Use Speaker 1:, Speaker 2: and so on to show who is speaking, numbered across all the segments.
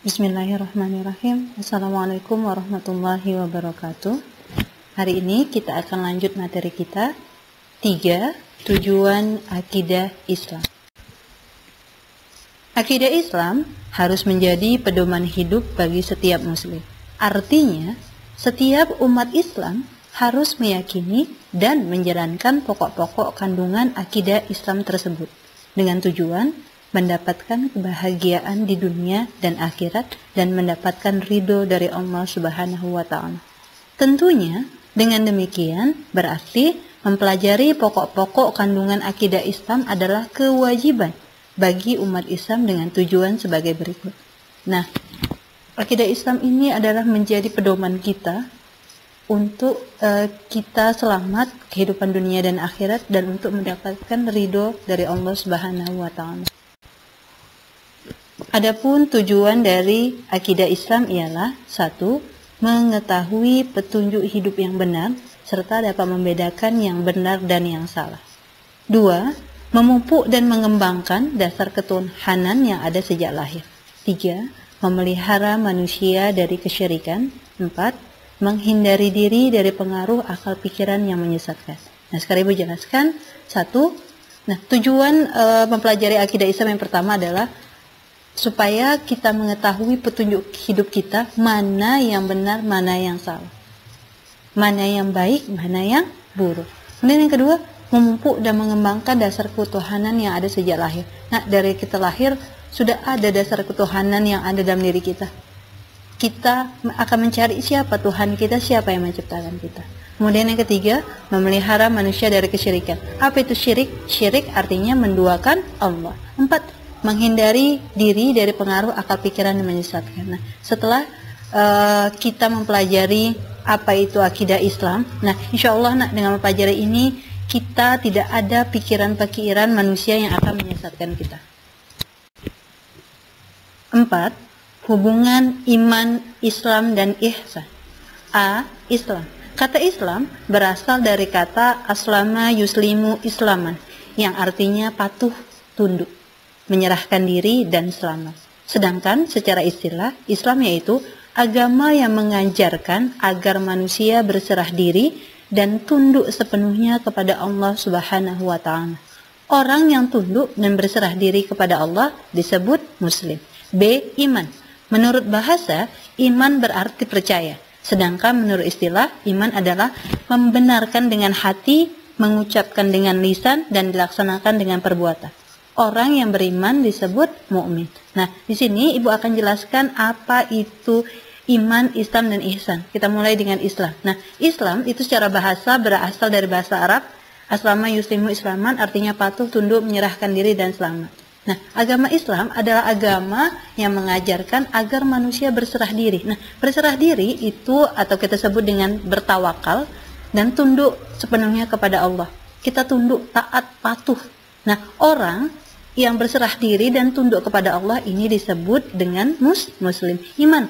Speaker 1: Bismillahirrahmanirrahim. Assalamualaikum warahmatullahi wabarakatuh. Hari ini kita akan lanjut materi kita 3. Tujuan akidah Islam. Akidah Islam harus menjadi pedoman hidup bagi setiap muslim. Artinya, setiap umat Islam harus meyakini dan menjalankan pokok-pokok kandungan akidah Islam tersebut dengan tujuan mendapatkan kebahagiaan di dunia dan akhirat dan mendapatkan ridho dari Allah Subhanahu wa Ta'ala. Tentunya dengan demikian berarti mempelajari pokok-pokok kandungan akidah Islam adalah kewajiban bagi umat Islam dengan tujuan sebagai berikut. Nah, akidah Islam ini adalah menjadi pedoman kita untuk kita selamat kehidupan dunia dan akhirat dan untuk mendapatkan ridho dari Allah Subhanahu wa Ta'ala. Adapun tujuan dari akidah Islam ialah 1. Mengetahui petunjuk hidup yang benar serta dapat membedakan yang benar dan yang salah. 2. Memupuk dan mengembangkan dasar ketuhanan yang ada sejak lahir. 3. Memelihara manusia dari kesyirikan. 4. Menghindari diri dari pengaruh akal pikiran yang menyesatkan. Nah, sekarang Ibu jelaskan 1. Nah, tujuan mempelajari akidah Islam yang pertama adalah supaya kita mengetahui petunjuk hidup kita, mana yang benar, mana yang salah, mana yang baik, mana yang buruk. Kemudian yang kedua, memupuk dan mengembangkan dasar ketuhanan yang ada sejak lahir. Nah, dari kita lahir sudah ada dasar ketuhanan yang ada dalam diri kita. Kita akan mencari siapa Tuhan kita, siapa yang menciptakan kita. Kemudian yang ketiga, memelihara manusia dari kesyirikan. Apa itu syirik? Syirik artinya menduakan Allah. 4. Menghindari diri dari pengaruh akal pikiran yang menyesatkan. Nah, setelah kita mempelajari apa itu akidah Islam, nah insya Allah dengan mempelajari ini kita tidak ada pikiran-pikiran manusia yang akan menyesatkan kita. 4. Hubungan iman, Islam dan ihsan. A. Islam. Kata Islam berasal dari kata aslama yuslimu islaman, yang artinya patuh, tunduk, menyerahkan diri dan selamat. Sedangkan secara istilah, Islam yaitu agama yang mengajarkan agar manusia berserah diri dan tunduk sepenuhnya kepada Allah Subhanahu wa Ta'ala. Orang yang tunduk dan berserah diri kepada Allah disebut Muslim. B. Iman. Menurut bahasa, iman berarti percaya. Sedangkan menurut istilah, iman adalah membenarkan dengan hati, mengucapkan dengan lisan, dan dilaksanakan dengan perbuatan. Orang yang beriman disebut mukmin. Nah, di sini Ibu akan jelaskan apa itu iman, Islam, dan ihsan. Kita mulai dengan Islam. Nah, Islam itu secara bahasa berasal dari bahasa Arab. Aslama yuslimu islaman artinya patuh, tunduk, menyerahkan diri, dan selamat. Nah, agama Islam adalah agama yang mengajarkan agar manusia berserah diri. Nah, berserah diri itu atau kita sebut dengan bertawakal dan tunduk sepenuhnya kepada Allah. Kita tunduk, taat, patuh. Nah, orang yang berserah diri dan tunduk kepada Allah ini disebut dengan muslim. Iman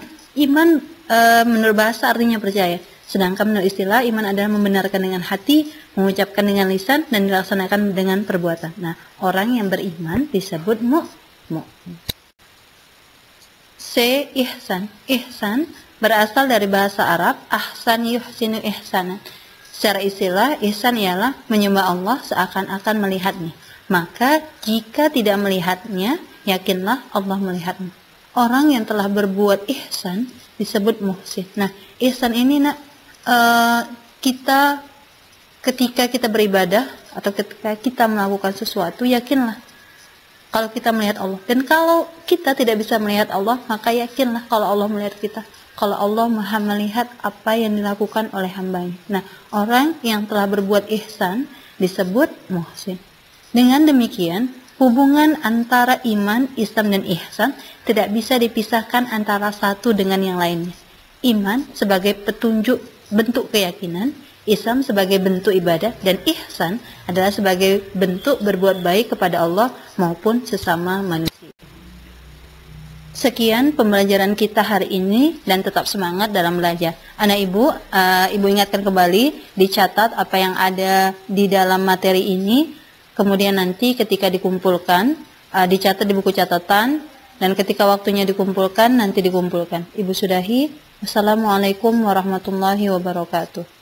Speaker 1: menurut bahasa artinya percaya. Sedangkan menurut istilah, iman adalah membenarkan dengan hati, mengucapkan dengan lisan, dan dilaksanakan dengan perbuatan. Nah, orang yang beriman disebut mu'min. C. Ihsan. Ihsan berasal dari bahasa Arab ahsan yuhsinu ihsanan. Secara istilah, ihsan ialah menyembah Allah seakan-akan melihatnya. Maka jika tidak melihatnya, yakinlah Allah melihatmu. Orang yang telah berbuat ihsan disebut muhsin. Nah, ihsan ini kita ketika kita beribadah atau ketika kita melakukan sesuatu, yakinlah kalau kita melihat Allah. Dan kalau kita tidak bisa melihat Allah, maka yakinlah kalau Allah melihat kita. Kalau Allah Maha melihat apa yang dilakukan oleh hambanya. Nah, orang yang telah berbuat ihsan disebut muhsin. Dengan demikian, hubungan antara iman, Islam, dan ihsan tidak bisa dipisahkan antara satu dengan yang lainnya. Iman sebagai petunjuk bentuk keyakinan, Islam sebagai bentuk ibadah, dan ihsan adalah sebagai bentuk berbuat baik kepada Allah maupun sesama manusia. Sekian pembelajaran kita hari ini dan tetap semangat dalam belajar. Anak Ibu, Ibu ingatkan kembali, dicatat apa yang ada di dalam materi ini. Kemudian nanti ketika dikumpulkan, dicatat di buku catatan, Dan ketika waktunya dikumpulkan, nanti dikumpulkan. Ibu sudahi. Wassalamualaikum warahmatullahi wabarakatuh.